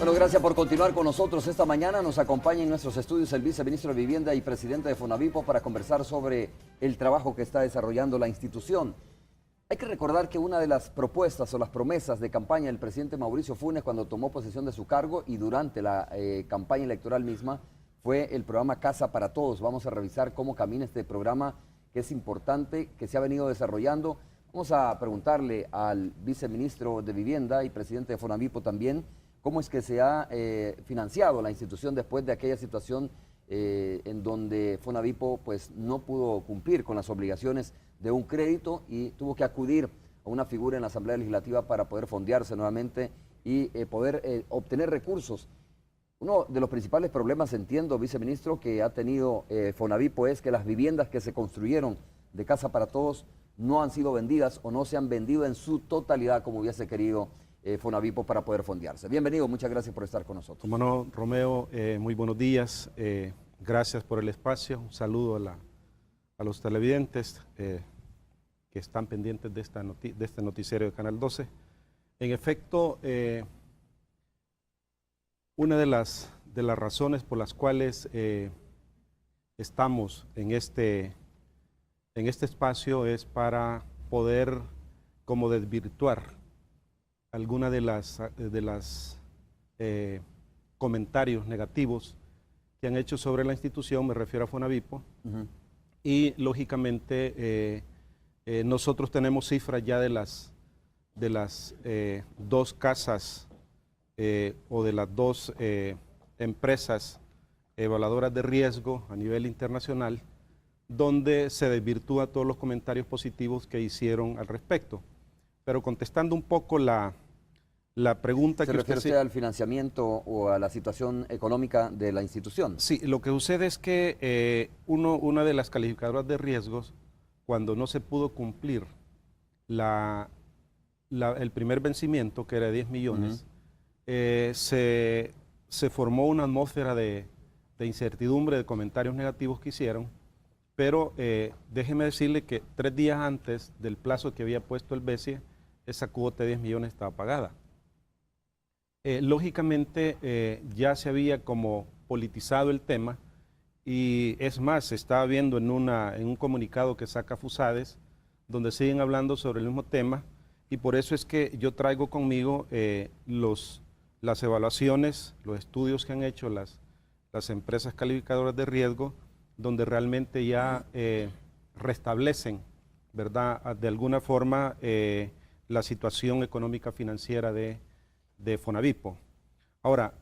Bueno, gracias por continuar con nosotros esta mañana. Nos acompaña en nuestros estudios el viceministro de Vivienda y presidente de Fonavipo para conversar sobre el trabajo que está desarrollando la institución. Hay que recordar que una de las propuestas o las promesas de campaña del presidente Mauricio Funes cuando tomó posesión de su cargo y durante la campaña electoral misma fue el programa Casa para Todos. Vamos a revisar cómo camina este programa que es importante, que se ha venido desarrollando. Vamos a preguntarle al viceministro de Vivienda y presidente de Fonavipo también cómo es que se ha financiado la institución después de aquella situación en donde Fonavipo pues, no pudo cumplir con las obligaciones de un crédito y tuvo que acudir a una figura en la Asamblea Legislativa para poder fondearse nuevamente y poder obtener recursos. Uno de los principales problemas, entiendo, viceministro, que ha tenido Fonavipo es que las viviendas que se construyeron de Casa para Todos no han sido vendidas o no se han vendido en su totalidad como hubiese querido Fonavipo para poder fondearse. Bienvenido, muchas gracias por estar con nosotros. Como no, Romeo, muy buenos días, gracias por el espacio, un saludo a los televidentes que están pendientes de este noticiero de Canal 12. En efecto, una de las razones por las cuales estamos en este espacio es para poder como desvirtuar alguna de las comentarios negativos que han hecho sobre la institución, me refiero a Fonavipo, y lógicamente nosotros tenemos cifras ya de las dos casas o de las dos empresas evaluadoras de riesgo a nivel internacional, donde se desvirtúa todos los comentarios positivos que hicieron al respecto. Pero contestando un poco la pregunta que ¿Se refiere usted al financiamiento o a la situación económica de la institución? Sí, lo que sucede es que una de las calificadoras de riesgos, cuando no se pudo cumplir el primer vencimiento, que era de 10 millones, se formó una atmósfera de incertidumbre, de comentarios negativos que hicieron, pero déjeme decirle que 3 días antes del plazo que había puesto el BESIE, esa cuota de 10 millones estaba pagada. Lógicamente ya se había como politizado el tema y es más, se estaba viendo en un comunicado que saca FUSADES, donde siguen hablando sobre el mismo tema y por eso es que yo traigo conmigo las evaluaciones, los estudios que han hecho las empresas calificadoras de riesgo, donde realmente ya restablecen, ¿verdad?, de alguna forma la situación económica financiera de Fonavipo. Ahora,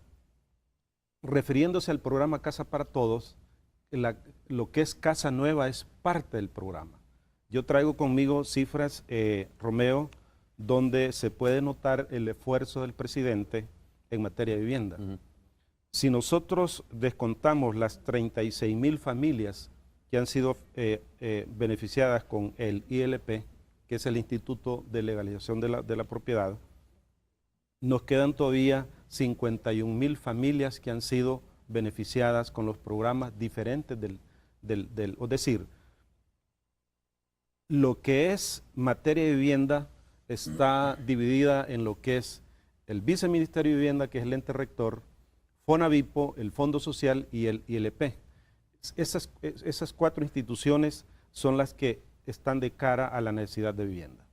refiriéndose al programa Casa para Todos, lo que es Casa Nueva es parte del programa. Yo traigo conmigo cifras, Romeo, donde se puede notar el esfuerzo del presidente en materia de vivienda. Si nosotros descontamos las 36,000 familias que han sido beneficiadas con el ILP, que es el Instituto de Legalización de la Propiedad, nos quedan todavía 51,000 familias que han sido beneficiadas con los programas diferentes es decir, lo que es materia de vivienda está dividida en lo que es el Viceministerio de Vivienda, que es el ente rector, Fonavipo, el Fondo Social y el ILP. Esas 4 instituciones son las que están de cara a la necesidad de vivienda.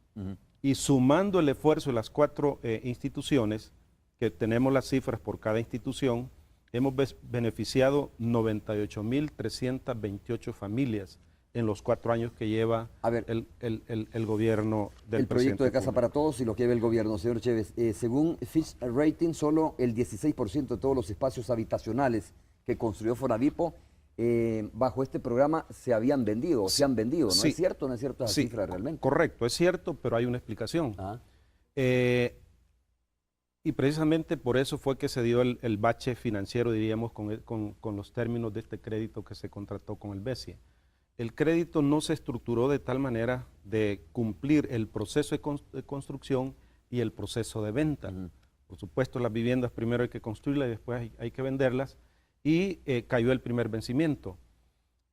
Y sumando el esfuerzo de las 4 instituciones, que tenemos las cifras por cada institución, hemos beneficiado 98,328 familias en los 4 años que lleva el gobierno del el proyecto de Casa Funes. para Todos y lo que lleva el gobierno. Señor Chévez, según Fitch Rating, solo el 16% de todos los espacios habitacionales que construyó Fonavipo bajo este programa se habían vendido o se han vendido. ¿No es cierto? ¿No es cierto esa cifra realmente? Correcto, es cierto, pero hay una explicación. Y precisamente por eso fue que se dio el bache financiero, diríamos, con los términos de este crédito que se contrató con el BESIE. El crédito no se estructuró de tal manera de cumplir el proceso de construcción y el proceso de venta. Por supuesto, las viviendas primero hay que construirlas y después hay que venderlas, y cayó el primer vencimiento.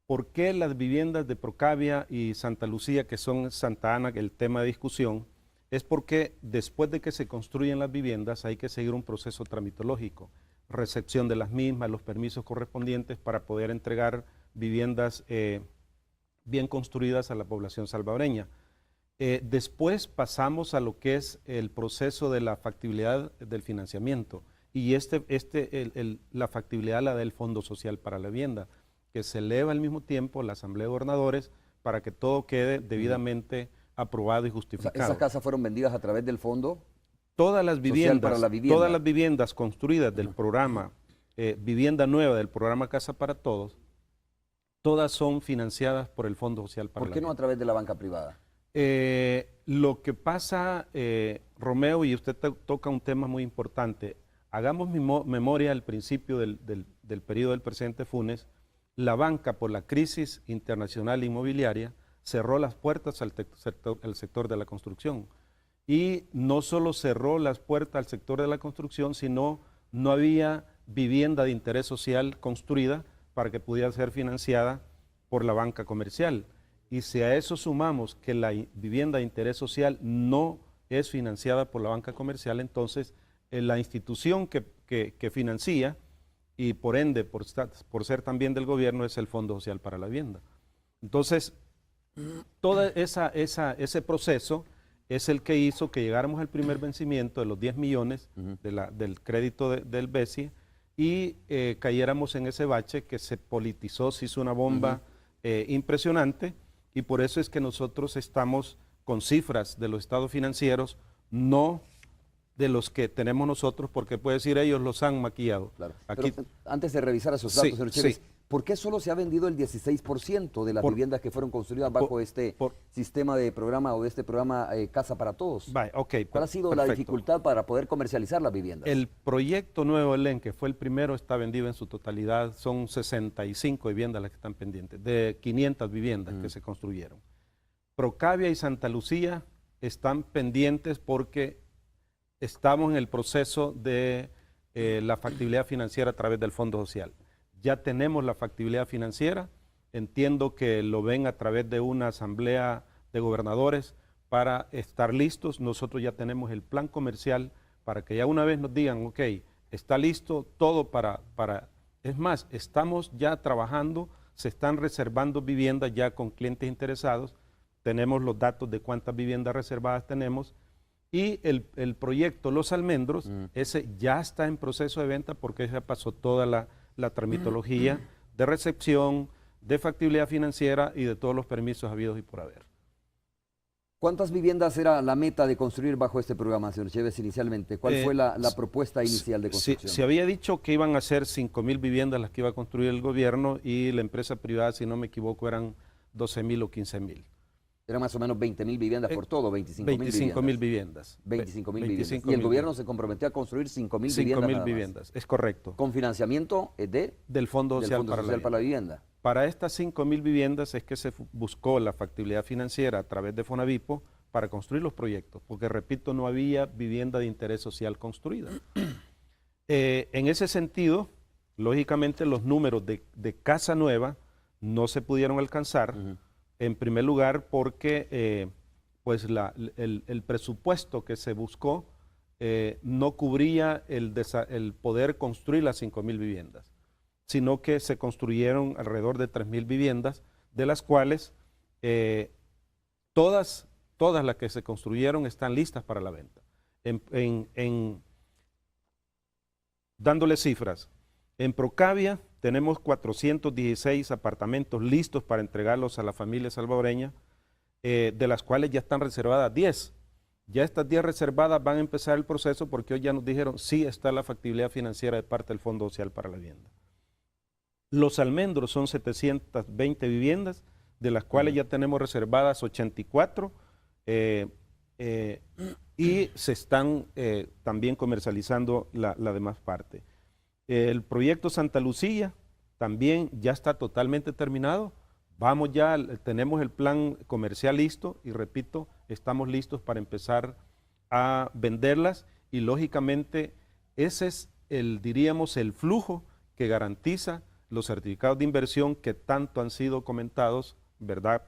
¿Por qué las viviendas de Procavia y Santa Lucía, que son Santa Ana, el tema de discusión, es porque después de que se construyen las viviendas hay que seguir un proceso tramitológico, recepción de las mismas, los permisos correspondientes para poder entregar viviendas bien construidas a la población salvadoreña. Después pasamos a lo que es el proceso de la factibilidad del financiamiento y la factibilidad la del Fondo Social para la Vivienda, que se eleva al mismo tiempo la Asamblea de Gobernadores para que todo quede debidamente aprobado y justificado. O sea, ¿esas casas fueron vendidas a través del Fondo Todas las Social para la Vivienda? Todas las viviendas construidas del programa Vivienda Nueva, del programa Casa para Todos, todas son financiadas por el Fondo Social para la ¿Por qué no a Vivienda. través de la banca privada? Lo que pasa, Romeo, y usted toca un tema muy importante, hagamos memoria al principio del periodo del presidente Funes, la banca por la crisis internacional inmobiliaria cerró las puertas al sector de la construcción. Y no solo cerró las puertas al sector de la construcción, sino no había vivienda de interés social construida para que pudiera ser financiada por la banca comercial. Y si a eso sumamos que la vivienda de interés social no es financiada por la banca comercial, entonces la institución que financia y por ende por ser también del gobierno es el Fondo Social para la Vivienda. Entonces, todo ese proceso es el que hizo que llegáramos al primer vencimiento de los 10 millones del crédito del BESIE y cayéramos en ese bache que se politizó, se hizo una bomba impresionante, y por eso es que nosotros estamos con cifras de los estados financieros, no de los que tenemos nosotros, porque puede decir ellos los han maquillado. Claro. Aquí, Pero antes de revisar esos datos, señor Chévez, ¿por qué solo se ha vendido el 16% de las viviendas que fueron construidas bajo este sistema de programa o de este programa Casa para Todos? ¿Cuál ha sido la dificultad para poder comercializar las viviendas? El proyecto Nuevo Edén, que fue el primero, está vendido en su totalidad. Son 65 viviendas las que están pendientes, de 500 viviendas que se construyeron. Procavia y Santa Lucía están pendientes porque estamos en el proceso de la factibilidad financiera a través del Fondo Social. Ya tenemos la factibilidad financiera, entiendo que lo ven a través de una asamblea de gobernadores para estar listos. Nosotros ya tenemos el plan comercial para que ya una vez nos digan, ok, está listo todo es más, estamos ya trabajando, se están reservando viviendas ya con clientes interesados, tenemos los datos de cuántas viviendas reservadas tenemos, y el proyecto Los Almendros, ese ya está en proceso de venta porque ya pasó toda la tramitología de recepción, de factibilidad financiera y de todos los permisos habidos y por haber. ¿Cuántas viviendas era la meta de construir bajo este programa, señor Chévez, inicialmente? ¿Cuál fue la propuesta inicial de construcción? Se había dicho que iban a ser 5,000 viviendas las que iba a construir el gobierno y la empresa privada, si no me equivoco, eran 12,000 o 15,000. Eran más o menos 20,000 viviendas por todo, 25,000 viviendas. 25,000 viviendas. Y el gobierno se comprometió a construir 5,000 viviendas. 5,000 viviendas, es correcto. ¿Con financiamiento del Fondo Social para la Vivienda? Para estas 5,000 viviendas es que se buscó la factibilidad financiera a través de Fonavipo para construir los proyectos, porque repito, no había vivienda de interés social construida. En ese sentido, lógicamente los números de Casa Nueva no se pudieron alcanzar. En primer lugar, porque pues el presupuesto que se buscó no cubría el poder construir las 5,000 viviendas, sino que se construyeron alrededor de 3,000 viviendas, de las cuales todas las que se construyeron están listas para la venta. Dándole cifras, en Procavia tenemos 416 apartamentos listos para entregarlos a la familia salvadoreña, de las cuales ya están reservadas 10. Ya estas 10 reservadas van a empezar el proceso porque hoy ya nos dijeron sí está la factibilidad financiera de parte del Fondo Social para la Vivienda. Los Almendros son 720 viviendas, de las cuales ya tenemos reservadas 84 y se están también comercializando la demás parte. El proyecto Santa Lucía también ya está totalmente terminado. Vamos ya, tenemos el plan comercial listo y repito, estamos listos para empezar a venderlas y lógicamente ese es diríamos, el flujo que garantiza los certificados de inversión que tanto han sido comentados, ¿verdad?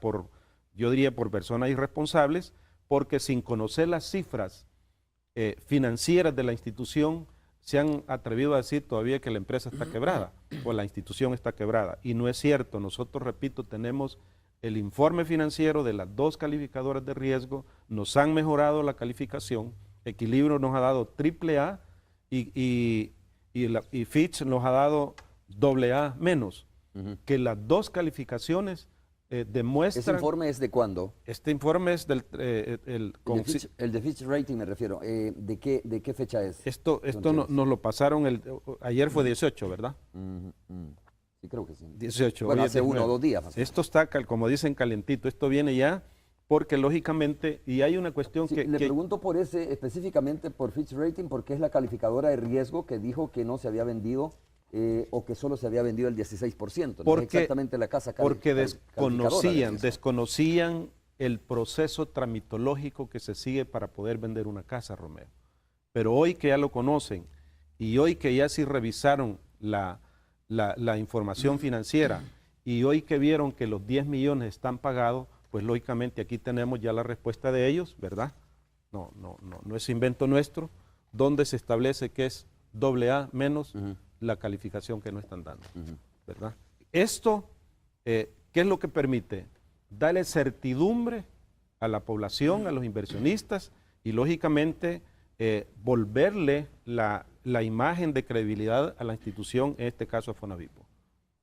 Yo diría por personas irresponsables, porque sin conocer las cifras financieras de la institución, se han atrevido a decir todavía que la empresa está quebrada o la institución está quebrada. Y no es cierto. Nosotros, repito, tenemos el informe financiero de las dos calificadoras de riesgo, nos han mejorado la calificación, Equilibrio nos ha dado AAA y Fitch nos ha dado AA menos, que las dos calificaciones demuestran... ¿Ese informe es de cuándo? Este informe es del... El de Fitch Rating me refiero. ¿De qué fecha es? Esto nos lo pasaron, ayer fue 18, ¿verdad? Sí, creo que sí. 18. Bueno, hace 1 o 2 días. Esto está, como dicen, calientito. Esto viene ya porque lógicamente, y hay una cuestión le pregunto por ese, específicamente por Fitch Rating, porque es la calificadora de riesgo que dijo que no se había vendido o que solo se había vendido el 16%. Porque, no es exactamente la casa porque desconocían el proceso tramitológico que se sigue para poder vender una casa, Romeo. Pero hoy que ya lo conocen y hoy que ya sí revisaron la información financiera y hoy que vieron que los 10 millones están pagados, pues lógicamente aquí tenemos ya la respuesta de ellos, ¿verdad? No es invento nuestro, donde se establece que es AA menos la calificación que no están dando, ¿verdad? Esto, ¿qué es lo que permite? Darle certidumbre a la población, a los inversionistas y lógicamente volverle la imagen de credibilidad a la institución, en este caso a Fonavipo.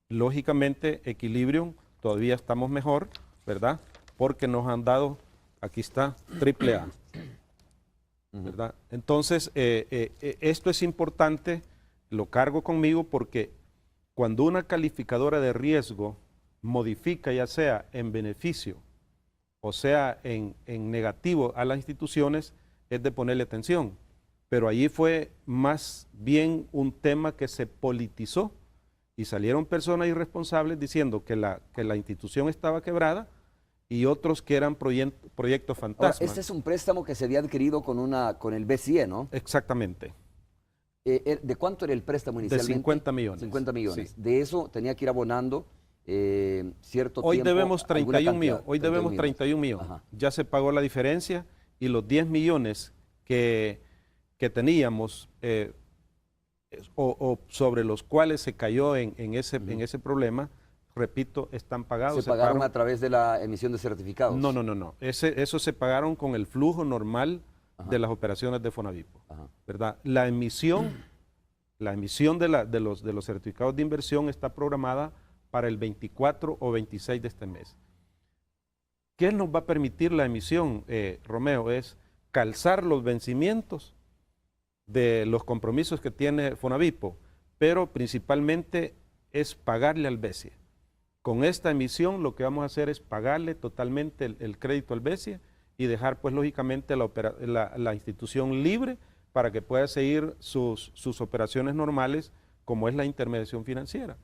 Lógicamente, Equilibrium, todavía estamos mejor, ¿verdad? Porque nos han dado, aquí está, AAA, ¿verdad? Entonces, esto es importante, lo cargo conmigo porque cuando una calificadora de riesgo modifica, ya sea en beneficio o sea en negativo a las instituciones, es de ponerle atención. Pero allí fue más bien un tema que se politizó y salieron personas irresponsables diciendo que la institución estaba quebrada y otros que eran proyectos fantasmas. Ahora, este es un préstamo que se había adquirido con el BCE, ¿no? Exactamente. ¿De cuánto era el préstamo inicialmente? De 50 millones. 50 millones. Sí. De eso tenía que ir abonando cierto hoy tiempo. Debemos 31 millones. Hoy debemos 31 millones. Ajá. Ya se pagó la diferencia y los 10 millones que teníamos o sobre los cuales se cayó en ese problema, repito, están pagados. ¿Se pagaron a través de la emisión de certificados? No. Eso se pagaron con el flujo normal de las operaciones de Fonavipo, ¿verdad? La emisión de los certificados de inversión está programada para el 24 o 26 de este mes. ¿Qué nos va a permitir la emisión, Romeo? Es calzar los vencimientos de los compromisos que tiene Fonavipo, pero principalmente es pagarle al BESIE. Con esta emisión lo que vamos a hacer es pagarle totalmente el crédito al BESIE y dejar pues lógicamente la institución libre para que pueda seguir sus operaciones normales como es la intermediación financiera,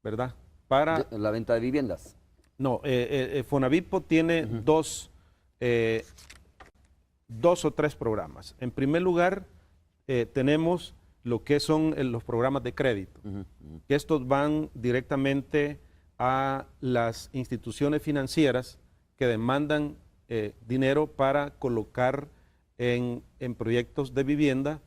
¿verdad? Para la venta de viviendas. No, Fonavipo tiene dos o tres programas. En primer lugar, tenemos lo que son los programas de crédito, que estos van directamente a las instituciones financieras que demandan dinero para colocar en proyectos de vivienda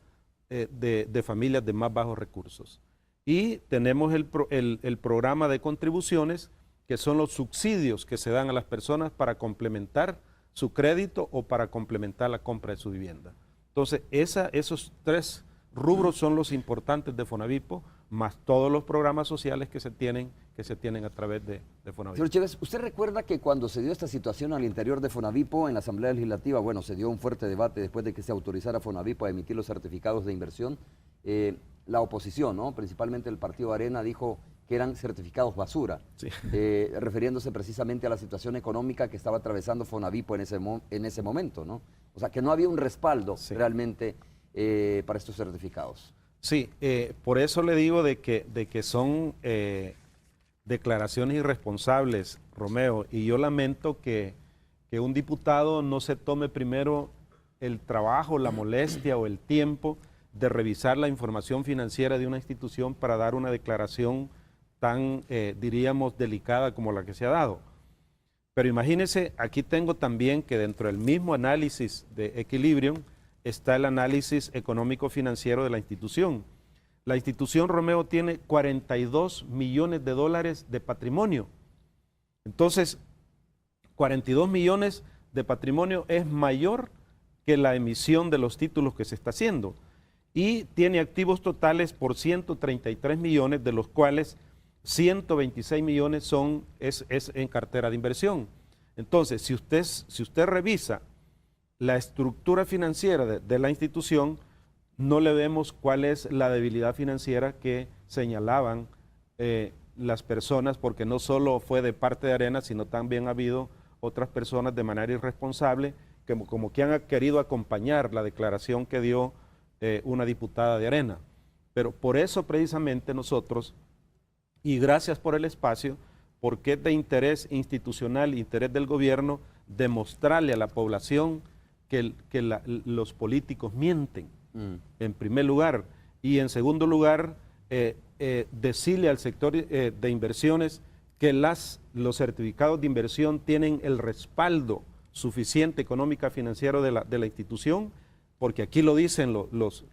de familias de más bajos recursos. Y tenemos el programa de contribuciones, que son los subsidios que se dan a las personas para complementar su crédito o para complementar la compra de su vivienda. Entonces, esos tres rubros son los importantes de Fonavipo, más todos los programas sociales que se tienen a través de Fonavipo. Señor Chévez, ¿usted recuerda que cuando se dio esta situación al interior de Fonavipo en la Asamblea Legislativa, bueno, se dio un fuerte debate después de que se autorizara a Fonavipo a emitir los certificados de inversión? La oposición, ¿no? Principalmente el Partido Arena, dijo que eran certificados basura, sí. Refiriéndose precisamente a la situación económica que estaba atravesando Fonavipo en ese momento, ¿no? O sea, que no había un respaldo realmente para estos certificados. Sí, por eso le digo de que son declaraciones irresponsables, Romeo, y yo lamento que un diputado no se tome primero el trabajo, la molestia o el tiempo de revisar la información financiera de una institución para dar una declaración tan, diríamos, delicada como la que se ha dado. Pero imagínense, aquí tengo también que dentro del mismo análisis de Equilibrium está el análisis económico-financiero de la institución. La institución, Romeo, tiene 42 millones de dólares de patrimonio. Entonces, 42 millones de patrimonio es mayor que la emisión de los títulos que se está haciendo. Y tiene activos totales por 133 millones, de los cuales 126 millones es en cartera de inversión. Entonces, si usted revisa la estructura financiera de la institución, no le vemos cuál es la debilidad financiera que señalaban las personas, porque no solo fue de parte de Arena, sino también ha habido otras personas de manera irresponsable como que han querido acompañar la declaración que dio una diputada de Arena. Pero por eso precisamente nosotros, y gracias por el espacio, porque es de interés institucional, interés del gobierno, demostrarle a la población que los políticos mienten, en primer lugar, y en segundo lugar, decirle al sector de inversiones que los certificados de inversión tienen el respaldo suficiente económica financiero de la institución, porque aquí lo dicen los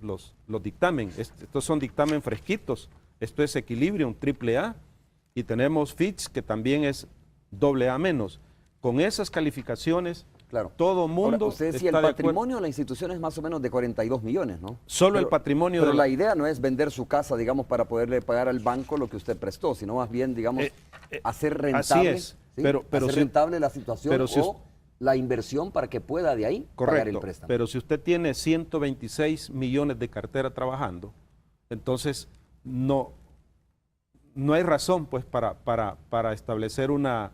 dictamen. Estos son dictamen fresquitos. Esto es Equilibrium AAA y tenemos Fitch, que también es AA menos. Con esas calificaciones, claro, todo mundo. Ahora, usted decía, el patrimonio de la institución es más o menos de 42 millones, ¿no? Solo el patrimonio. Pero la idea no es vender su casa, digamos, para poderle pagar al banco lo que usted prestó, sino más bien, digamos, hacer rentable. Así es. ¿sí? Pero hacer rentable la situación o la inversión para que pueda de ahí pagar el préstamo. Pero si usted tiene 126 millones de cartera trabajando, entonces no hay razón pues para establecer una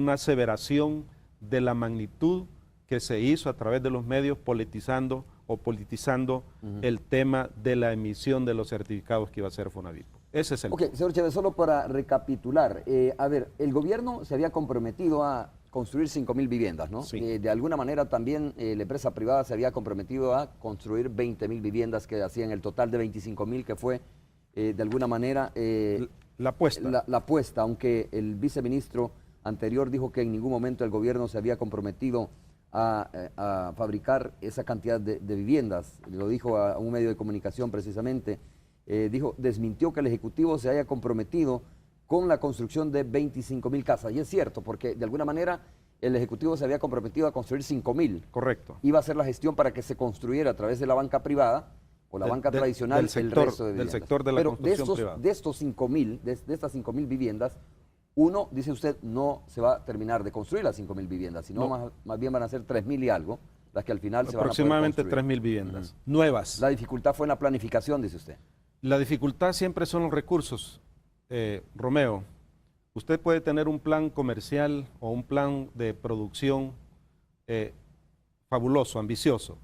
aseveración de la magnitud que se hizo a través de los medios politizando el tema de la emisión de los certificados que iba a hacer Fonavipo. Ese es el punto. Señor Chévez, solo para recapitular, a ver, el gobierno se había comprometido a construir 5.000 viviendas, ¿no? Sí. De alguna manera también la empresa privada se había comprometido a construir 20.000 viviendas, que hacían el total de 25.000, que fue de alguna manera la apuesta. La apuesta, aunque el viceministro anterior dijo que en ningún momento el gobierno se había comprometido a fabricar esa cantidad de viviendas. Lo dijo a un medio de comunicación precisamente. Desmintió que el Ejecutivo se haya comprometido con la construcción de 25.000 casas. Y es cierto, porque de alguna manera el Ejecutivo se había comprometido a construir 5.000. Correcto. Iba a hacer la gestión para que se construyera a través de la banca privada o la banca tradicional el resto de viviendas. Del sector de la construcción privada. De estos 5.000, de estas 5.000 viviendas, uno, dice usted, no se va a terminar de construir las 5.000 viviendas, sino más bien van a ser 3.000 y algo, las que al final se van a poder construir. Aproximadamente 3.000 viviendas nuevas. La dificultad fue en la planificación, dice usted. La dificultad siempre son los recursos. Romeo, usted puede tener un plan comercial o un plan de producción fabuloso, ambicioso,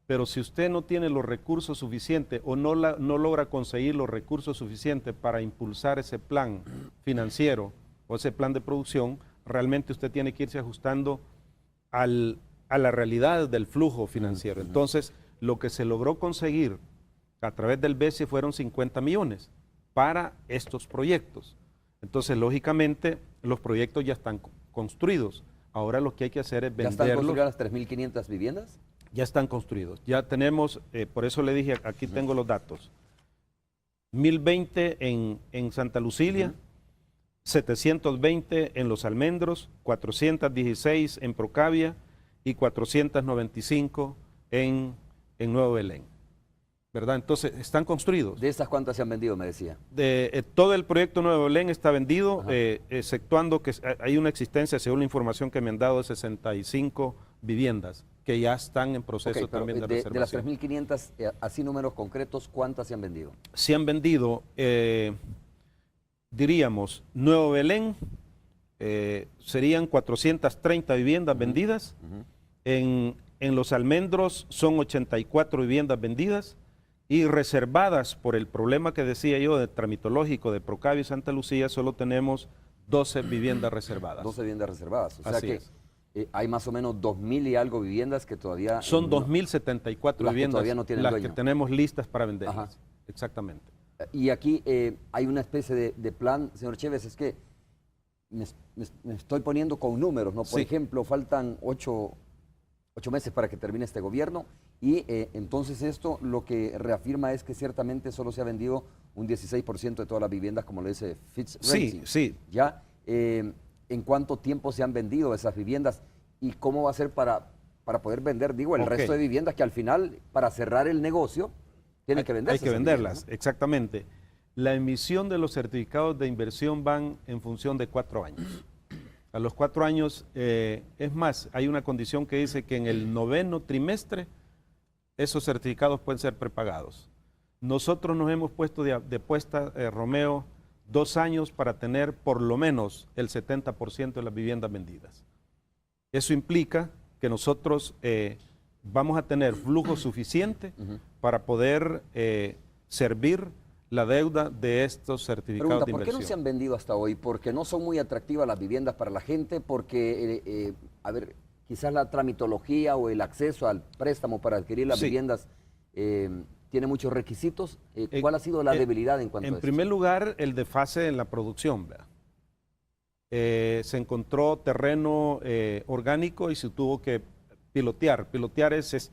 pero si usted no tiene los recursos suficientes o no logra conseguir los recursos suficientes para impulsar ese plan financiero o ese plan de producción, realmente usted tiene que irse ajustando a la realidad del flujo financiero. Entonces, lo que se logró conseguir a través del BESI fueron 50 millones para estos proyectos. Entonces, lógicamente, los proyectos ya están construidos. Ahora lo que hay que hacer es venderlos. ¿Ya están construidas las 3.500 viviendas? Ya están construidos. Ya tenemos, por eso le dije, aquí tengo los datos. 1.020 en Santa Lucía, 720 en Los Almendros, 416 en Procavia y 495 en Nuevo Belén. ¿Verdad? Entonces, están construidos. ¿De esas cuántas se han vendido, me decía? Todo el proyecto Nuevo Belén está vendido, exceptuando que hay una existencia, según la información que me han dado, de 65 viviendas que ya están en proceso también de reservación. De las 3.500, así números concretos, ¿cuántas se han vendido? Se han vendido, diríamos, Nuevo Belén, serían 430 viviendas vendidas. En Los Almendros son 84 viviendas vendidas. Y reservadas por el problema que decía yo de tramitológico de Procavia y Santa Lucía, solo tenemos 12 viviendas reservadas. 12 viviendas reservadas. O sea que hay más o menos 2.000 y algo viviendas que todavía... Son 2.074 viviendas todavía no tienen las dueño. que tenemos listas para venderlas. Exactamente. Y aquí hay una especie de plan, señor Chévez, es que me estoy poniendo con números, ¿no? Por Sí. ejemplo, faltan 8 meses para que termine este gobierno y entonces esto lo que reafirma es que ciertamente solo se ha vendido un 16% de todas las viviendas, como lo dice Fitch Ratings. Sí. ¿Ya? ¿En cuánto tiempo se han vendido esas viviendas y cómo va a ser para poder vender, digo, el resto de viviendas que al final, para cerrar el negocio, tienen que venderse? Hay que venderlas, viviendas, ¿no? exactamente. La emisión de los certificados de inversión van en función de 4 años. A los 4 años, es más, hay una condición que dice que en el 9º trimestre esos certificados pueden ser prepagados. Nosotros nos hemos puesto de apuesta, Romeo, 2 años para tener por lo menos el 70% de las viviendas vendidas. Eso implica que nosotros vamos a tener flujo suficiente para poder servir la deuda de estos certificados de ¿Por qué inversión. no se han vendido hasta hoy? Porque no son muy atractivas las viviendas para la gente, porque, a ver, quizás la tramitología o el acceso al préstamo para adquirir las viviendas tiene muchos requisitos. ¿Cuál ha sido la debilidad en cuanto a eso? En primer lugar, el desfase en la producción, ¿verdad? Se encontró terreno orgánico y se tuvo que pilotear. Pilotear es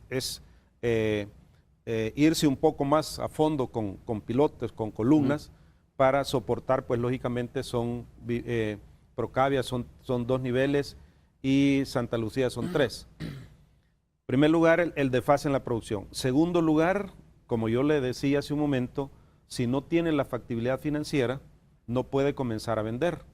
irse un poco más a fondo con pilotes, con columnas, para soportar, pues lógicamente son Procavia son 2 niveles y Santa Lucía son 3. En primer lugar, el desfase en la producción. Segundo lugar, como yo le decía hace un momento, si no tiene la factibilidad financiera, no puede comenzar a vender.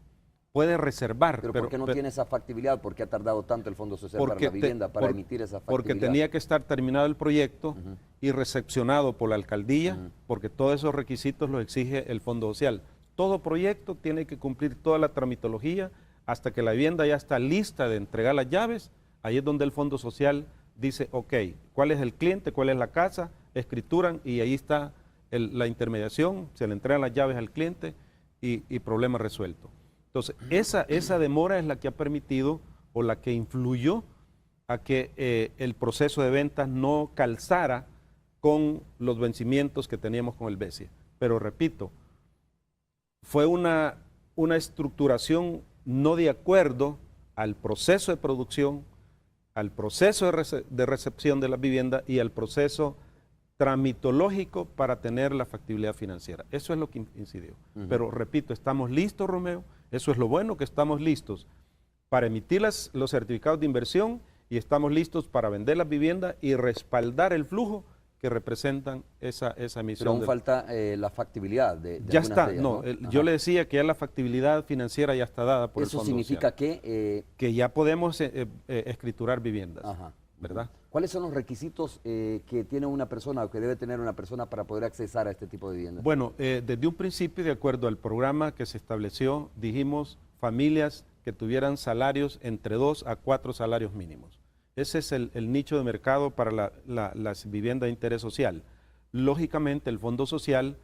Puede reservar. ¿Pero por qué no tiene esa factibilidad? ¿Por qué ha tardado tanto el Fondo Social para la Vivienda para emitir esa factibilidad? Porque tenía que estar terminado el proyecto y recepcionado por la alcaldía, porque todos esos requisitos los exige el Fondo Social. Todo proyecto tiene que cumplir toda la tramitología hasta que la vivienda ya está lista de entregar las llaves. Ahí es donde el Fondo Social dice, ok, ¿cuál es el cliente? ¿Cuál es la casa? Escrituran y ahí está la intermediación, se le entregan las llaves al cliente y problema resuelto. Entonces, esa demora es la que ha permitido o la que influyó a que el proceso de ventas no calzara con los vencimientos que teníamos con el BESIE. Pero repito, fue una estructuración no de acuerdo al proceso de producción, al proceso de recepción de la vivienda y al proceso tramitológico para tener la factibilidad financiera. Eso es lo que incidió. Pero repito, estamos listos, Romeo. Eso es lo bueno, que estamos listos para emitir los certificados de inversión y estamos listos para vender las viviendas y respaldar el flujo que representan esa emisión. Pero aún falta la factibilidad de ya está, de ellas, ¿no? Yo le decía que ya la factibilidad financiera ya está dada por el Fondo Social. Eso significa que ya podemos escriturar viviendas, ¿verdad? ¿Cuáles son los requisitos que tiene una persona o que debe tener una persona para poder accesar a este tipo de viviendas? Bueno, desde un principio, de acuerdo al programa que se estableció, dijimos familias que tuvieran salarios entre 2 a 4 salarios mínimos. Ese es el nicho de mercado para las viviendas de interés social. Lógicamente, el Fondo Social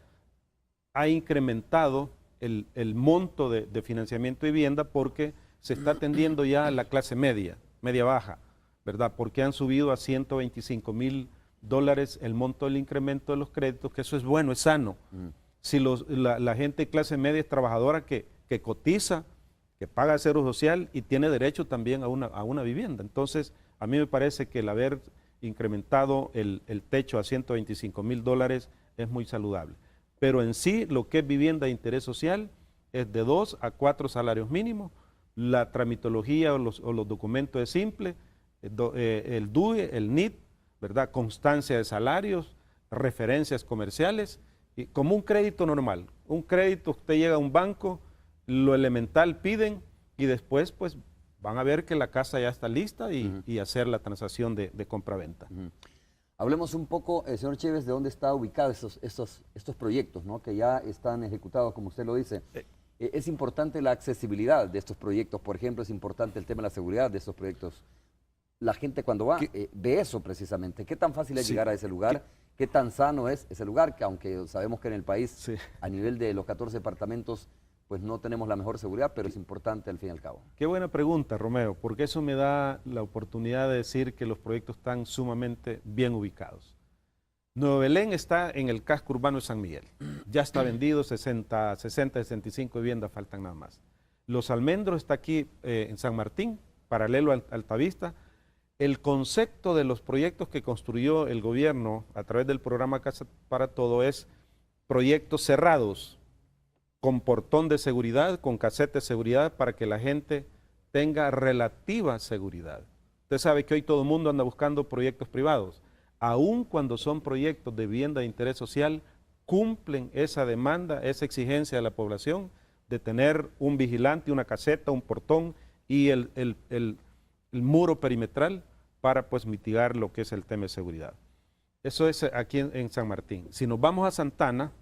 ha incrementado el monto de financiamiento de vivienda porque se está atendiendo ya a la clase media, media-baja, ¿verdad? Porque han subido a $125,000 el monto del incremento de los créditos, que eso es bueno, es sano. Si la gente de clase media es trabajadora que cotiza, que paga seguro social y tiene derecho también a una vivienda. Entonces, a mí me parece que el haber incrementado el techo a $125,000 es muy saludable. Pero en sí, lo que es vivienda de interés social es de 2 a 4 salarios mínimos. La tramitología o los documentos es simple, el DUE, el NIT, ¿verdad? Constancia de salarios, referencias comerciales, y como un crédito normal. Un crédito, usted llega a un banco, lo elemental piden y después pues van a ver que la casa ya está lista y hacer la transacción de compra-venta. Hablemos un poco, señor Chévez, de dónde están ubicados estos proyectos, ¿no? Que ya están ejecutados, como usted lo dice. Es importante la accesibilidad de estos proyectos, por ejemplo, es importante el tema de la seguridad de estos proyectos. La gente cuando va ve eso precisamente. ¿Qué tan fácil es llegar a ese lugar? ¿Qué tan sano es ese lugar? Que aunque sabemos que en el país, a nivel de los 14 departamentos, pues no tenemos la mejor seguridad, pero es importante al fin y al cabo. Qué buena pregunta, Romeo, porque eso me da la oportunidad de decir que los proyectos están sumamente bien ubicados. Nuevo Belén está en el casco urbano de San Miguel. Ya está vendido, 65 viviendas faltan nada más. Los Almendros está aquí en San Martín, paralelo a Altavista. El concepto de los proyectos que construyó el gobierno a través del programa Casa para Todo es proyectos cerrados, con portón de seguridad, con caseta de seguridad, para que la gente tenga relativa seguridad. Usted sabe que hoy todo el mundo anda buscando proyectos privados. Aun cuando son proyectos de vivienda de interés social, cumplen esa demanda, esa exigencia de la población de tener un vigilante, una caseta, un portón y el muro perimetral para pues mitigar lo que es el tema de seguridad. Eso es aquí en San Martín. Si nos vamos a Santana,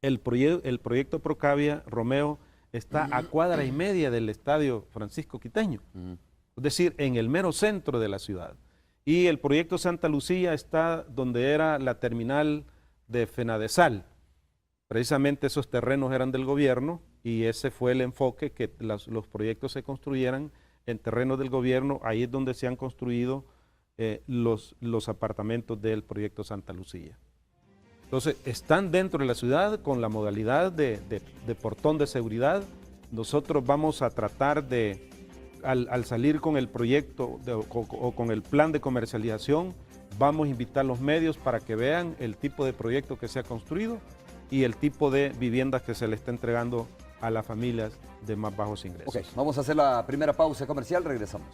el proyecto Procavia, Romeo, está a cuadra y media del estadio Francisco Quiteño, es decir, en el mero centro de la ciudad. Y el proyecto Santa Lucía está donde era la terminal de Fenadesal. Precisamente esos terrenos eran del gobierno y ese fue el enfoque, que los proyectos se construyeran en terrenos del gobierno. Ahí es donde se han construido los apartamentos del proyecto Santa Lucía. Entonces, están dentro de la ciudad con la modalidad de portón de seguridad. Nosotros vamos a tratar de, al salir con el proyecto o con el plan de comercialización, vamos a invitar a los medios para que vean el tipo de proyecto que se ha construido y el tipo de viviendas que se le está entregando a las familias de más bajos ingresos. Ok, vamos a hacer la primera pausa comercial, regresamos.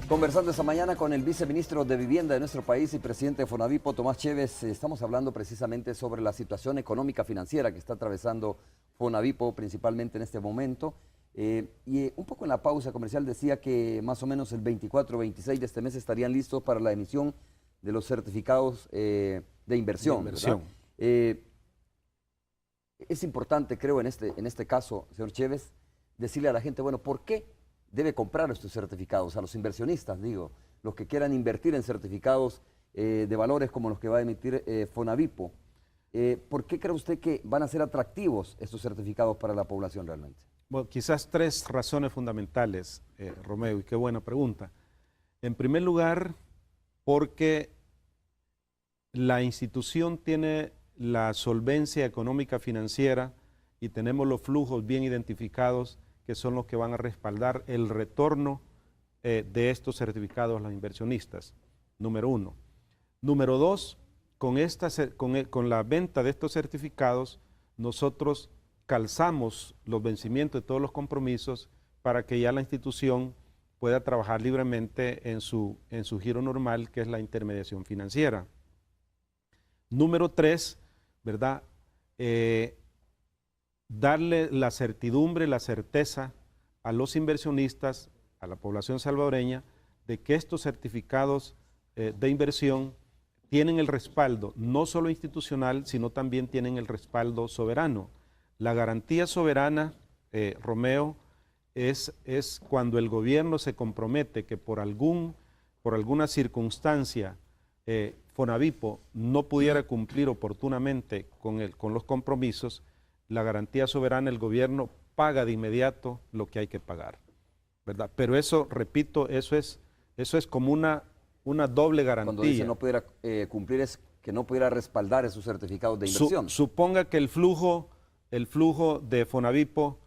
Conversando esta mañana con el viceministro de Vivienda de nuestro país y presidente de Fonavipo, Tomás Chévez, estamos hablando precisamente sobre la situación económica financiera que está atravesando Fonavipo principalmente en este momento. Y un poco en la pausa comercial decía que más o menos el 24 o 26 de este mes estarían listos para la emisión de los certificados de inversión. Es importante, creo, en este caso, señor Chévez, decirle a la gente, bueno, ¿por qué debe comprar estos certificados? A los inversionistas, digo, los que quieran invertir en certificados de valores como los que va a emitir Fonavipo. ¿Por qué cree usted que van a ser atractivos estos certificados para la población realmente? Bueno, quizás tres razones fundamentales, Romeo, y qué buena pregunta. En primer lugar, porque la institución tiene la solvencia económica financiera y tenemos los flujos bien identificados, que son los que van a respaldar el retorno de estos certificados a los inversionistas, número uno. Número dos, con la venta de estos certificados, nosotros calzamos los vencimientos de todos los compromisos para que ya la institución pueda trabajar libremente en su giro normal, que es la intermediación financiera. Número tres, ¿verdad? Darle la certidumbre, la certeza a los inversionistas, a la población salvadoreña, de que estos certificados de inversión tienen el respaldo no solo institucional, sino también tienen el respaldo soberano. La garantía soberana, Romeo, es cuando el gobierno se compromete que por alguna circunstancia Fonavipo no pudiera cumplir oportunamente con los compromisos. La garantía soberana, el gobierno paga de inmediato lo que hay que pagar, ¿verdad? Pero eso, repito, eso es como una doble garantía. Cuando dice no pudiera cumplir, es que no pudiera respaldar esos certificados de inversión. Suponga que el flujo de Fonavipo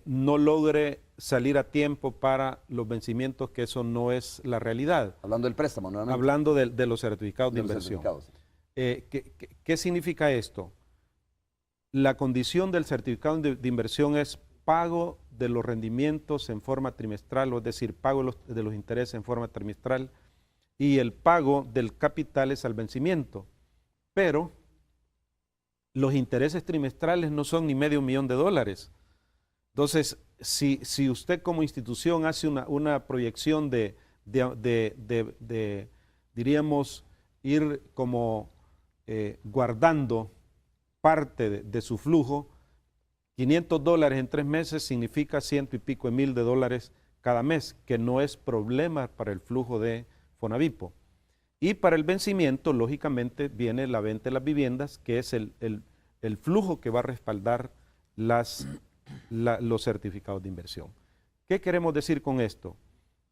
no logre salir a tiempo para los vencimientos, que eso no es la realidad. Hablando del préstamo, nuevamente. Hablando de los certificados de inversión. ¿Qué significa esto? La condición del certificado de inversión es pago de los rendimientos en forma trimestral, es decir, pago de los intereses en forma trimestral, y el pago del capital es al vencimiento. Pero los intereses trimestrales no son ni $500,000. Entonces, si usted como institución hace una proyección diríamos, ir como guardando parte de su flujo, $500 en 3 meses significa $100 y pico de mil cada mes, que no es problema para el flujo de Fonavipo. Y para el vencimiento, lógicamente, viene la venta de las viviendas, que es el flujo que va a respaldar los certificados de inversión. ¿Qué queremos decir con esto?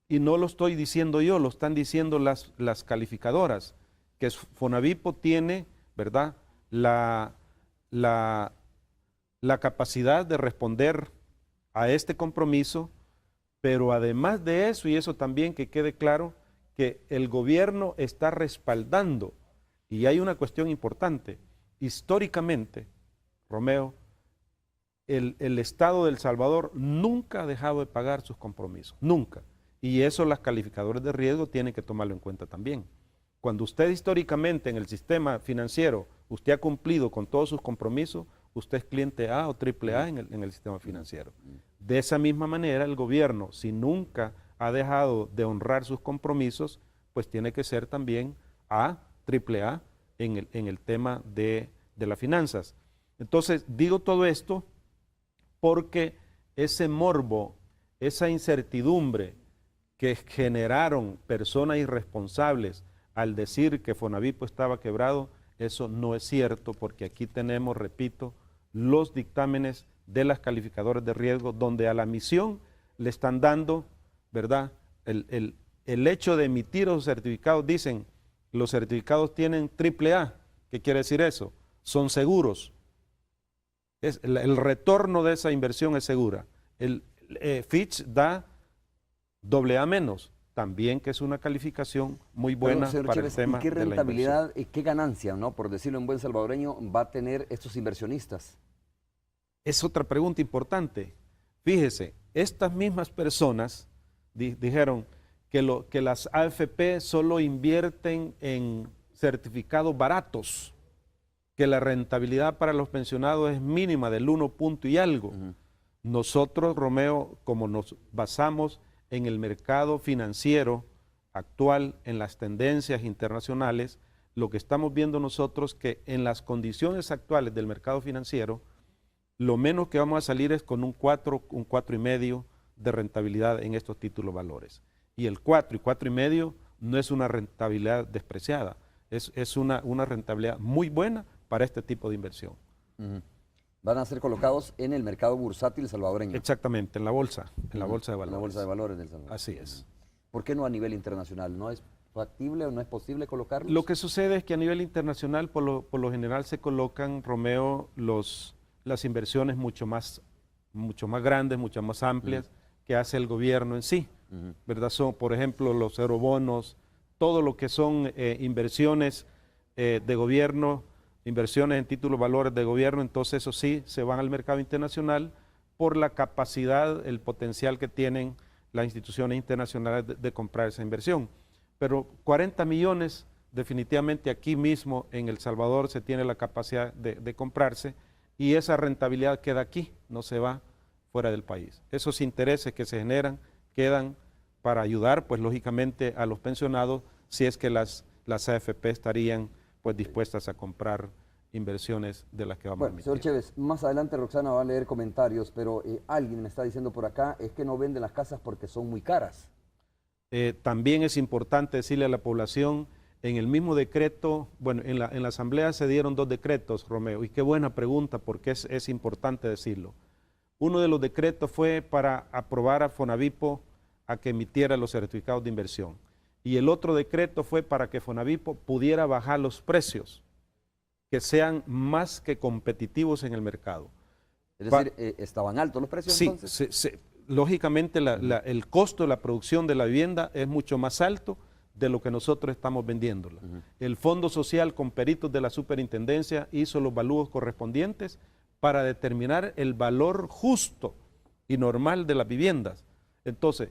Y no lo estoy diciendo yo, lo están diciendo las calificadoras, que Fonavipo tiene, ¿verdad?, la capacidad de responder a este compromiso, pero además de eso, y eso también que quede claro, que el gobierno está respaldando, y hay una cuestión importante, históricamente, Romeo, el Estado de El Salvador nunca ha dejado de pagar sus compromisos, nunca. Y eso las calificadoras de riesgo tienen que tomarlo en cuenta también. Cuando usted históricamente en el sistema financiero, usted ha cumplido con todos sus compromisos, usted es cliente A o triple A en el sistema financiero. De esa misma manera, el gobierno, si nunca ha dejado de honrar sus compromisos, pues tiene que ser también A, triple A en el tema de las finanzas. Entonces, digo todo esto porque ese morbo, esa incertidumbre que generaron personas irresponsables al decir que Fonavipo estaba quebrado, eso no es cierto, porque aquí tenemos, repito, los dictámenes de las calificadoras de riesgo, donde a la misión le están dando, ¿verdad? El hecho de emitir los certificados, dicen, los certificados tienen triple A. ¿Qué quiere decir eso? Son seguros. El retorno de esa inversión es segura. Fitch da AA menos, también que es una calificación muy buena para Chávez, el tema ¿y qué de la rentabilidad, inversión? qué ganancia, ¿no?, por decirlo en buen salvadoreño, va a tener estos inversionistas? Es otra pregunta importante. Fíjese, estas mismas personas dijeron que las AFP solo invierten en certificados baratos, que la rentabilidad para los pensionados es mínima del 1 punto y algo. Nosotros, Romeo, como nos basamos en el mercado financiero actual, en las tendencias internacionales, lo que estamos viendo nosotros que en las condiciones actuales del mercado financiero, lo menos que vamos a salir es con un 4,5 de rentabilidad en estos títulos valores. Y el 4 y 4,5 no es una rentabilidad despreciada, es una rentabilidad muy buena para este tipo de inversión. Van a ser colocados en el mercado bursátil salvadoreño. Exactamente, en la bolsa de valores. En la bolsa de valores del Salvador. Así es. ¿Por qué no a nivel internacional? ¿No es factible o no es posible colocarlos? Lo que sucede es que a nivel internacional por lo general se colocan, Romeo, las inversiones mucho más grandes, mucho más amplias que hace el gobierno en sí, ¿verdad? Son, por ejemplo, los eurobonos, todo lo que son inversiones de gobierno, inversiones en títulos valores de gobierno, entonces eso sí, se van al mercado internacional por la capacidad, el potencial que tienen las instituciones internacionales de comprar esa inversión. Pero 40 millones, definitivamente aquí mismo en El Salvador se tiene la capacidad de comprarse y esa rentabilidad queda aquí, no se va fuera del país. Esos intereses que se generan quedan para ayudar, pues lógicamente, a los pensionados si es que las AFP estarían pues dispuestas a comprar inversiones de las que vamos a emitir. Señor Chévez, más adelante Roxana va a leer comentarios, pero alguien me está diciendo por acá, es que no venden las casas porque son muy caras. También es importante decirle a la población, en el mismo decreto, bueno, en la asamblea se dieron 2 decretos, Romeo, y qué buena pregunta porque es importante decirlo. Uno de los decretos fue para aprobar a Fonavipo a que emitiera los certificados de inversión. Y el otro decreto fue para que Fonavipo pudiera bajar los precios, que sean más que competitivos en el mercado. Es decir, ¿estaban altos los precios entonces? Sí, lógicamente el costo de la producción de la vivienda es mucho más alto de lo que nosotros estamos vendiéndola. El Fondo Social con peritos de la Superintendencia hizo los valúos correspondientes para determinar el valor justo y normal de las viviendas. Entonces,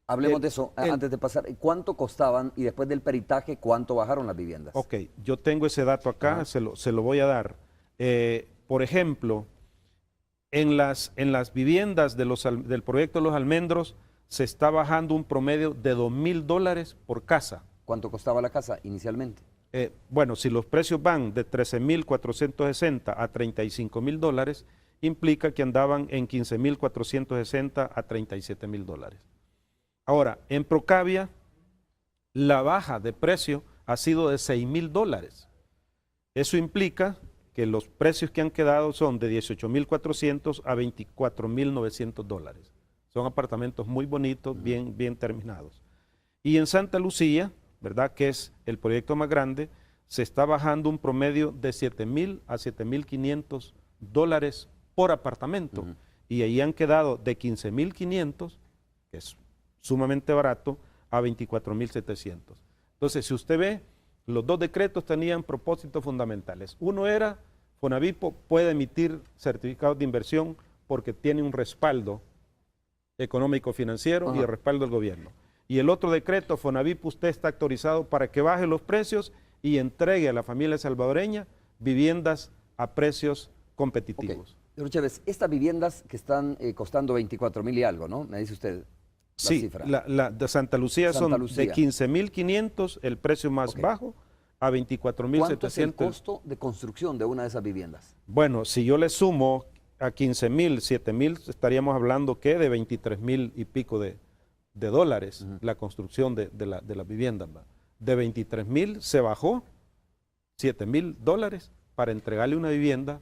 hablemos de eso antes de pasar. ¿Cuánto costaban y después del peritaje cuánto bajaron las viviendas? Ok, yo tengo ese dato acá, se lo voy a dar. Por ejemplo, en las viviendas del proyecto Los Almendros se está bajando un promedio de $2,000 por casa. ¿Cuánto costaba la casa inicialmente? Bueno, si los precios van de 13,460 a $35,000, implica que andaban en 15,460 a $37,000. Ahora, en Procavia, la baja de precio ha sido de $6,000. Eso implica que los precios que han quedado son de 18.400 a 24.900 dólares. Son apartamentos muy bonitos, bien terminados. Y en Santa Lucía, ¿verdad?, que es el proyecto más grande, se está bajando un promedio de 7.000 a 7.500 dólares por apartamento. Y ahí han quedado de 15.500, que es sumamente barato, a 24.700. Entonces, si usted ve, los dos decretos tenían propósitos fundamentales. Uno era, Fonavipo puede emitir certificados de inversión porque tiene un respaldo económico-financiero y el respaldo del gobierno. Y el otro decreto, Fonavipo, usted está autorizado para que baje los precios y entregue a la familia salvadoreña viviendas a precios competitivos. Señor Chévez, estas viviendas que están costando 24.000 y algo, ¿no? Me dice usted. Sí, la de Santa Lucía son de 15.500 el precio más bajo a 24.700. ¿Cuánto es el costo de construcción de una de esas viviendas? Bueno, si yo le sumo a 15.000, 7.000, estaríamos hablando que de 23.000 y pico de dólares la construcción de la vivienda. De 23.000 se bajó 7.000 dólares para entregarle una vivienda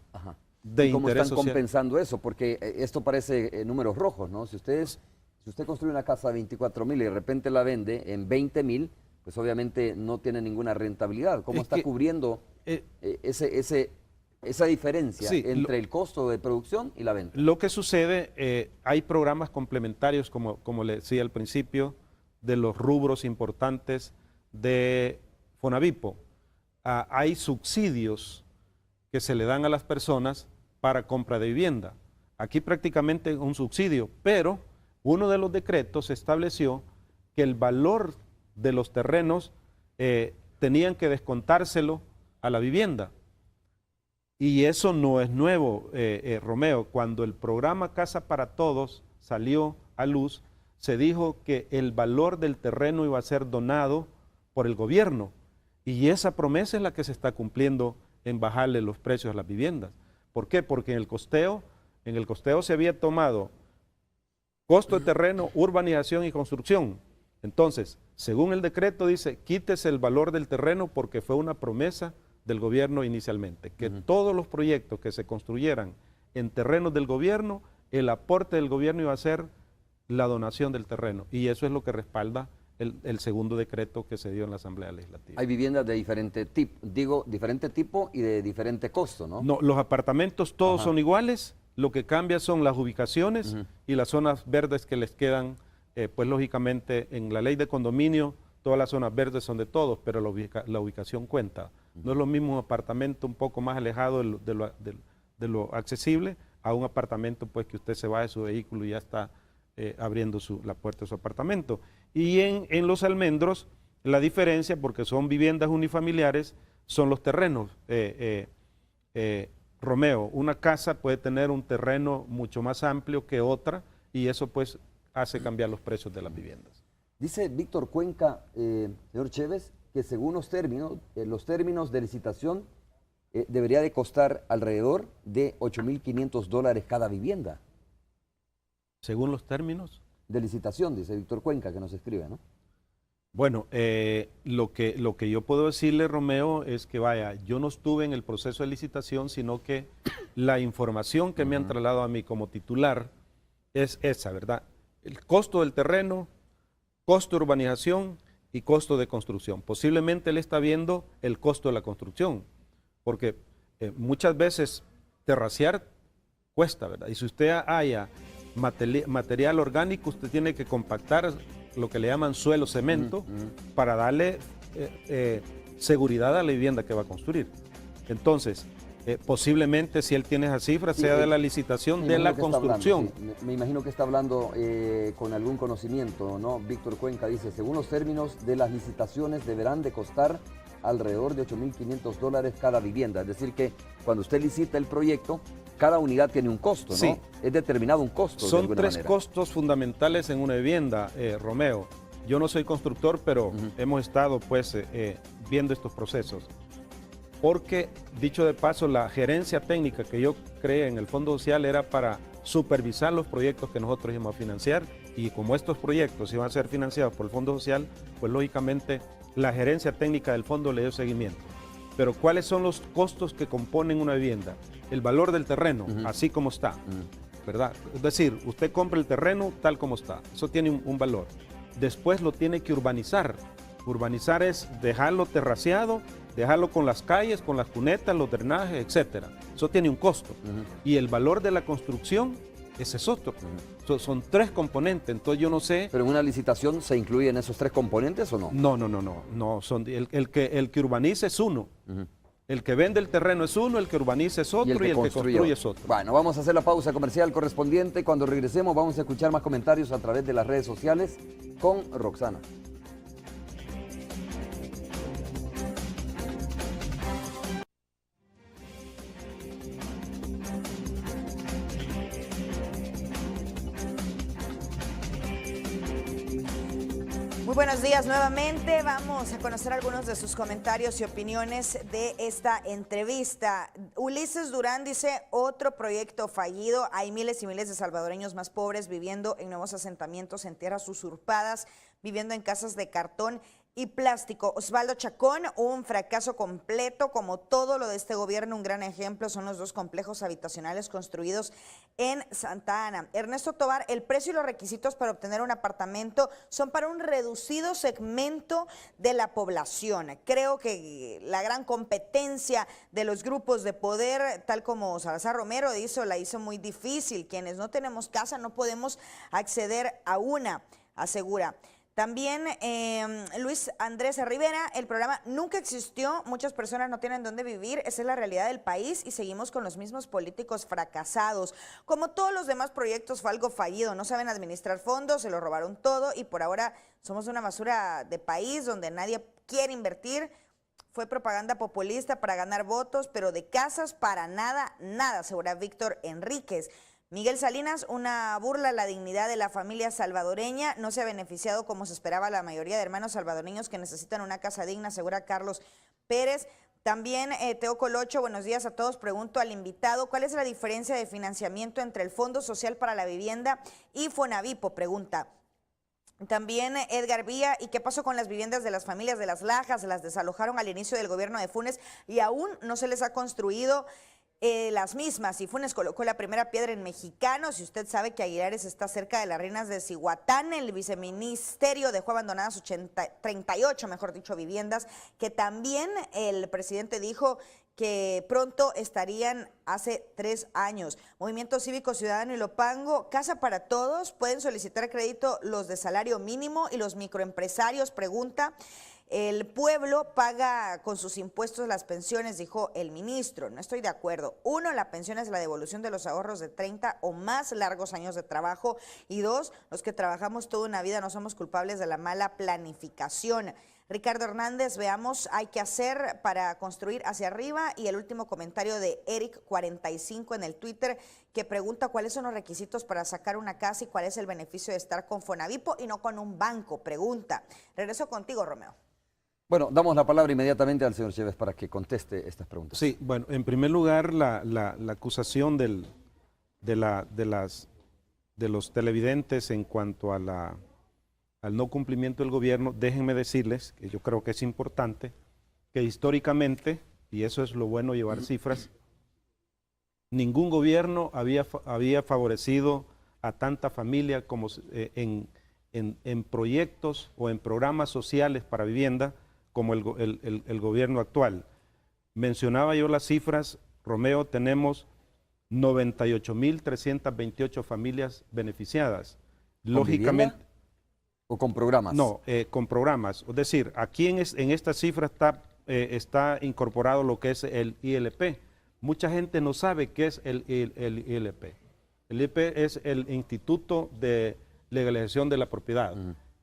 de interés social. ¿Cómo están compensando eso? Porque esto parece números rojos, ¿no? Si usted construye una casa de 24.000 y de repente la vende en 20.000, pues obviamente no tiene ninguna rentabilidad. ¿Cómo está cubriendo esa diferencia entre el costo de producción y la venta? Lo que sucede, hay programas complementarios, como le decía al principio, de los rubros importantes de Fonavipo. Hay subsidios que se le dan a las personas para compra de vivienda. Aquí prácticamente un subsidio, pero uno de los decretos estableció que el valor de los terrenos tenían que descontárselo a la vivienda. Y eso no es nuevo, Romeo. Cuando el programa Casa para Todos salió a luz, se dijo que el valor del terreno iba a ser donado por el gobierno. Y esa promesa es la que se está cumpliendo en bajarle los precios a las viviendas. ¿Por qué? Porque en el costeo se había tomado costo de terreno, urbanización y construcción. Entonces, según el decreto dice, quítese el valor del terreno porque fue una promesa del gobierno inicialmente, que todos los proyectos que se construyeran en terrenos del gobierno, el aporte del gobierno iba a ser la donación del terreno. Y eso es lo que respalda el segundo decreto que se dio en la Asamblea Legislativa. Hay viviendas de diferente tipo y de diferente costo, ¿no? No, los apartamentos todos son iguales, lo que cambia son las ubicaciones y las zonas verdes que les quedan, pues lógicamente en la ley de condominio, todas las zonas verdes son de todos, pero la ubicación cuenta. No es lo mismo un apartamento un poco más alejado de lo accesible a un apartamento pues que usted se va de su vehículo y ya está abriendo la puerta de su apartamento. Y en Los Almendros, la diferencia, porque son viviendas unifamiliares, son los terrenos. Romeo, una casa puede tener un terreno mucho más amplio que otra y eso pues hace cambiar los precios de las viviendas. Dice Víctor Cuenca, señor Chévez, que según los términos de licitación debería de costar alrededor de 8.500 dólares cada vivienda. ¿Según los términos? De licitación, dice Víctor Cuenca, que nos escribe, ¿no? Bueno, lo que yo puedo decirle, Romeo, es que vaya, yo no estuve en el proceso de licitación, sino que la información que me han trasladado a mí como titular es esa, ¿verdad? El costo del terreno, costo de urbanización y costo de construcción. Posiblemente él está viendo el costo de la construcción, porque muchas veces terracear cuesta, ¿verdad? Y si usted haya material orgánico, usted tiene que compactar lo que le llaman suelo cemento para darle seguridad a la vivienda que va a construir. Entonces, posiblemente si él tiene esa cifra, sea de la licitación de la construcción. Me imagino que está hablando con algún conocimiento, ¿no? Víctor Cuenca dice, según los términos de las licitaciones deberán de costar alrededor de 8.500 dólares cada vivienda. Es decir que cuando usted licita el proyecto, cada unidad tiene un costo, ¿no? Sí. Es determinado un costo. Son tres costos fundamentales en una vivienda, Romeo. Yo no soy constructor, pero hemos estado pues viendo estos procesos. Porque, dicho de paso, la gerencia técnica que yo creé en el Fondo Social era para supervisar los proyectos que nosotros íbamos a financiar, y como estos proyectos iban a ser financiados por el Fondo Social, pues lógicamente la gerencia técnica del fondo le dio seguimiento. pero ¿cuáles son los costos que componen una vivienda? El valor del terreno, así como está, ¿verdad? Es decir, usted compra el terreno tal como está, eso tiene un valor. Después lo tiene que urbanizar. Urbanizar es dejarlo terraceado, dejarlo con las calles, con las cunetas, los drenajes, etc. Eso tiene un costo. Y el valor de la construcción, ese es otro. Son tres componentes, entonces yo no sé... ¿Pero en una licitación se incluyen esos tres componentes o no? No, el que urbaniza es uno. El que vende el terreno es uno, el que urbaniza es otro y el que construye es otro. Bueno, vamos a hacer la pausa comercial correspondiente. Cuando regresemos vamos a escuchar más comentarios a través de las redes sociales con Roxana. Muy buenos días nuevamente. Vamos a conocer algunos de sus comentarios y opiniones de esta entrevista. Ulises Durán dice, otro proyecto fallido. Hay miles y miles de salvadoreños más pobres viviendo en nuevos asentamientos en tierras usurpadas, viviendo en casas de cartón y plástico. Osvaldo Chacón, un fracaso completo, como todo lo de este gobierno. Un gran ejemplo son los 2 complejos habitacionales construidos en Santa Ana. Ernesto Tobar, el precio y los requisitos para obtener un apartamento son para un reducido segmento de la población. Creo que la gran competencia de los grupos de poder, tal como Salazar Romero la hizo muy difícil. Quienes no tenemos casa no podemos acceder a una, asegura. También Luis Andrés Rivera, el programa nunca existió, muchas personas no tienen dónde vivir, esa es la realidad del país y seguimos con los mismos políticos fracasados. Como todos los demás proyectos fue algo fallido, no saben administrar fondos, se lo robaron todo y por ahora somos una basura de país donde nadie quiere invertir. Fue propaganda populista para ganar votos, pero de casas para nada, nada, asegura Víctor Enríquez. Miguel Salinas, una burla a la dignidad de la familia salvadoreña, no se ha beneficiado como se esperaba la mayoría de hermanos salvadoreños que necesitan una casa digna, asegura Carlos Pérez. También Teo Colocho, buenos días a todos, pregunto al invitado, ¿cuál es la diferencia de financiamiento entre el Fondo Social para la Vivienda y Fonavipo? Pregunta. También Edgar Villa, ¿y qué pasó con las viviendas de las familias de Las Lajas? Las desalojaron al inicio del gobierno de Funes y aún no se les ha construido las mismas. Y Funes colocó la primera piedra en Mexicanos, y usted sabe que Aguilares está cerca de las ruinas de Cihuatán. El viceministerio dejó abandonadas 38, mejor dicho, viviendas, que también el presidente dijo que pronto estarían hace 3 años. Movimiento Cívico Ciudadano y Lopango, Casa para Todos, pueden solicitar crédito los de salario mínimo y los microempresarios, pregunta. El pueblo paga con sus impuestos las pensiones, dijo el ministro. No estoy de acuerdo. 1, la pensión es la devolución de los ahorros de 30 o más largos años de trabajo. Y 2, los que trabajamos toda una vida no somos culpables de la mala planificación. Ricardo Hernández, veamos, hay que hacer para construir hacia arriba. Y el último comentario de Eric45 en el Twitter, que pregunta cuáles son los requisitos para sacar una casa y cuál es el beneficio de estar con Fonavipo y no con un banco. Pregunta. Regreso contigo, Romeo. Bueno, damos la palabra inmediatamente al señor Chévez para que conteste estas preguntas. Sí, bueno, en primer lugar, la acusación de los televidentes en cuanto a al no cumplimiento del gobierno, déjenme decirles, que yo creo que es importante, que históricamente, y eso es lo bueno llevar cifras, ningún gobierno había favorecido a tanta familia como en proyectos o en programas sociales para vivienda como el gobierno actual. Mencionaba yo las cifras, Romeo, tenemos 98.328 familias beneficiadas. Lógicamente, ¿o con programas? No, con programas. Es decir, aquí en esta cifra está incorporado lo que es el ILP. Mucha gente no sabe qué es el ILP. El ILP es el Instituto de Legalización de la Propiedad.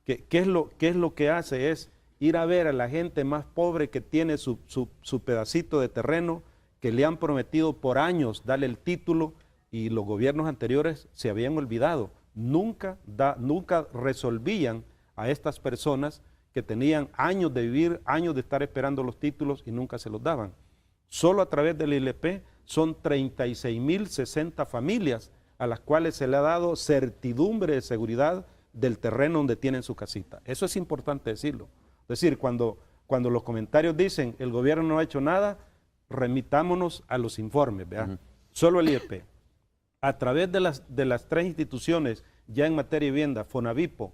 ¿Qué es lo que hace? Es ir a ver a la gente más pobre que tiene su pedacito de terreno, que le han prometido por años darle el título y los gobiernos anteriores se habían olvidado. Nunca resolvían a estas personas que tenían años de vivir, años de estar esperando los títulos y nunca se los daban. Solo a través del ILP son 36.060 familias a las cuales se le ha dado certidumbre de seguridad del terreno donde tienen su casita. Eso es importante decirlo. Es decir, cuando cuando los comentarios dicen el gobierno no ha hecho nada, remitámonos a los informes, ¿verdad? Solo el IEP, a través de las 3 instituciones ya en materia de vivienda, Fonavipo,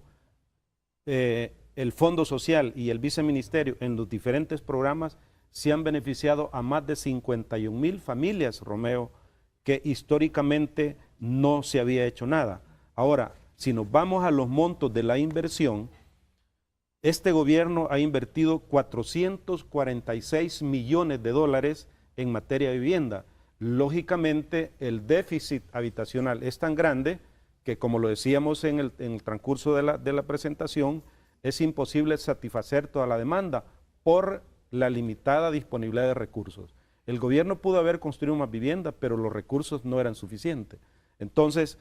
el Fondo Social y el Viceministerio, en los diferentes programas, se han beneficiado a más de 51,000 familias, Romeo, que históricamente no se había hecho nada. Ahora, si nos vamos a los montos de la inversión, este gobierno ha invertido 446 millones de dólares en materia de vivienda. Lógicamente, el déficit habitacional es tan grande que, como lo decíamos en el transcurso de la presentación, es imposible satisfacer toda la demanda por la limitada disponibilidad de recursos. El gobierno pudo haber construido más vivienda, pero los recursos no eran suficientes. Entonces,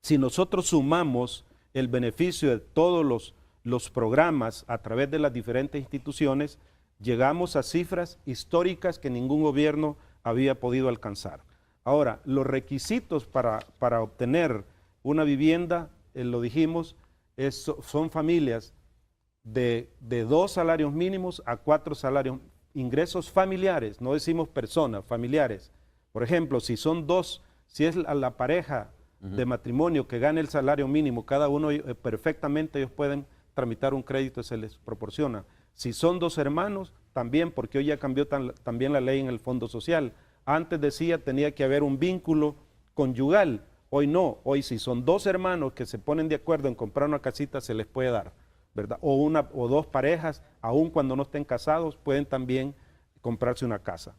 si nosotros sumamos el beneficio de todos los programas a través de las diferentes instituciones, llegamos a cifras históricas que ningún gobierno había podido alcanzar. Ahora, los requisitos para obtener una vivienda, lo dijimos, son familias de 2 salarios mínimos a 4 salarios, ingresos familiares, no decimos personas, familiares. Por ejemplo, si son 2, si es la pareja de matrimonio que gana el salario mínimo, cada uno perfectamente ellos pueden tramitar un crédito y se les proporciona. Si son 2 hermanos, también, porque hoy ya cambió también la ley en el Fondo Social. Antes decía tenía que haber un vínculo conyugal, hoy no. Hoy si son 2 hermanos que se ponen de acuerdo en comprar una casita, se les puede dar, ¿verdad? O 2 parejas, aun cuando no estén casados, pueden también comprarse una casa.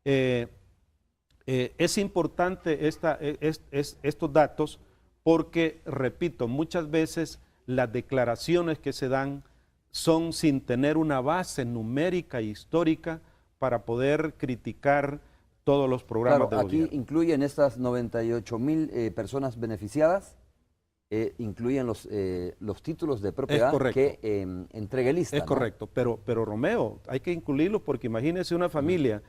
Es importante estos datos porque, repito, muchas veces las declaraciones que se dan son sin tener una base numérica e histórica para poder criticar todos los programas de gobierno. Aquí incluyen estas 98,000 personas beneficiadas, incluyen los títulos de propiedad que entrega el ISSSTE. Es correcto, pero Romeo, hay que incluirlos porque imagínese una familia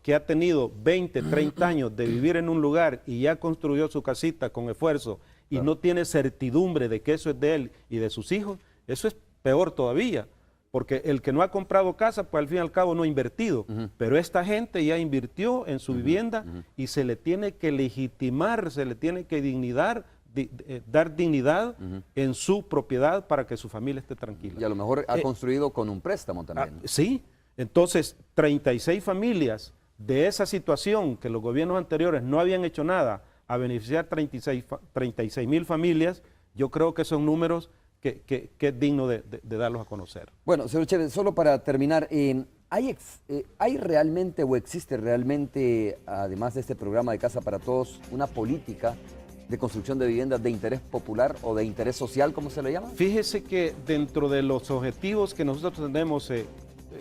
que ha tenido 20, 30 años de vivir en un lugar y ya construyó su casita con esfuerzo y no tiene certidumbre de que eso es de él y de sus hijos, eso es peor todavía, porque el que no ha comprado casa, pues al fin y al cabo no ha invertido, pero esta gente ya invirtió en su vivienda y se le tiene que legitimar, se le tiene que dar dignidad en su propiedad para que su familia esté tranquila. Y a lo mejor ha construido con un préstamo también. Sí, entonces 36 familias de esa situación que los gobiernos anteriores no habían hecho nada a beneficiar 36,000 familias, yo creo que son números que es digno de darlos a conocer. Bueno, señor Chévez, solo para terminar, ¿hay realmente o existe realmente, además de este programa de Casa para Todos, una política de construcción de viviendas de interés popular o de interés social, como se le llama? Fíjese que dentro de los objetivos que nosotros tenemos,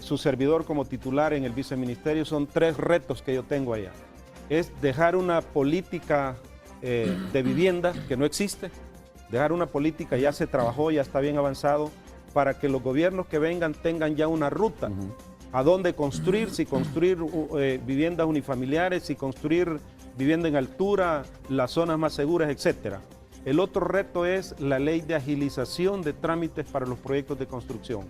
su servidor como titular en el viceministerio, son 3 retos que yo tengo allá. Es dejar una política de vivienda que no existe, dejar una política, ya se trabajó, ya está bien avanzado, para que los gobiernos que vengan tengan ya una ruta a dónde construir, si construir viviendas unifamiliares, si construir vivienda en altura, las zonas más seguras, etcétera. El otro reto es la ley de agilización de trámites para los proyectos de construcción.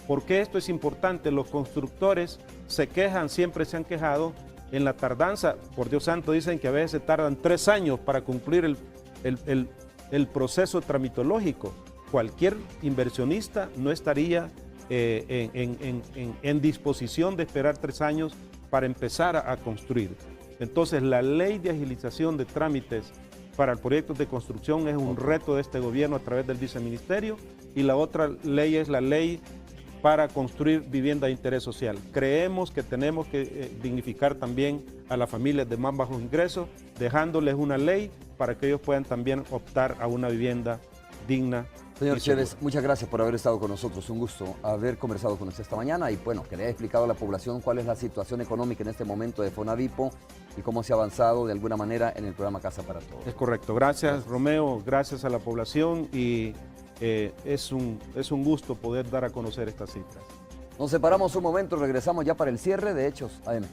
¿Por qué esto es importante? Los constructores se quejan, siempre se han quejado en la tardanza. Por Dios santo, dicen que a veces se tardan 3 años para cumplir el proceso tramitológico. Cualquier inversionista no estaría en disposición de esperar 3 años para empezar a construir. Entonces, la ley de agilización de trámites para proyectos de construcción es un reto de este gobierno a través del viceministerio, y la otra ley es la ley para construir vivienda de interés social. Creemos que tenemos que dignificar también a las familias de más bajos ingresos, dejándoles una ley para que ellos puedan también optar a una vivienda digna. Señor Chévez, muchas gracias por haber estado con nosotros. Un gusto haber conversado con usted esta mañana y bueno, que le haya explicado a la población cuál es la situación económica en este momento de Fonavipo y cómo se ha avanzado de alguna manera en el programa Casa para Todos. Es correcto. Gracias, Romeo, gracias a la población y es un gusto poder dar a conocer estas cifras. Nos separamos un momento, regresamos ya para el cierre de Hechos AM.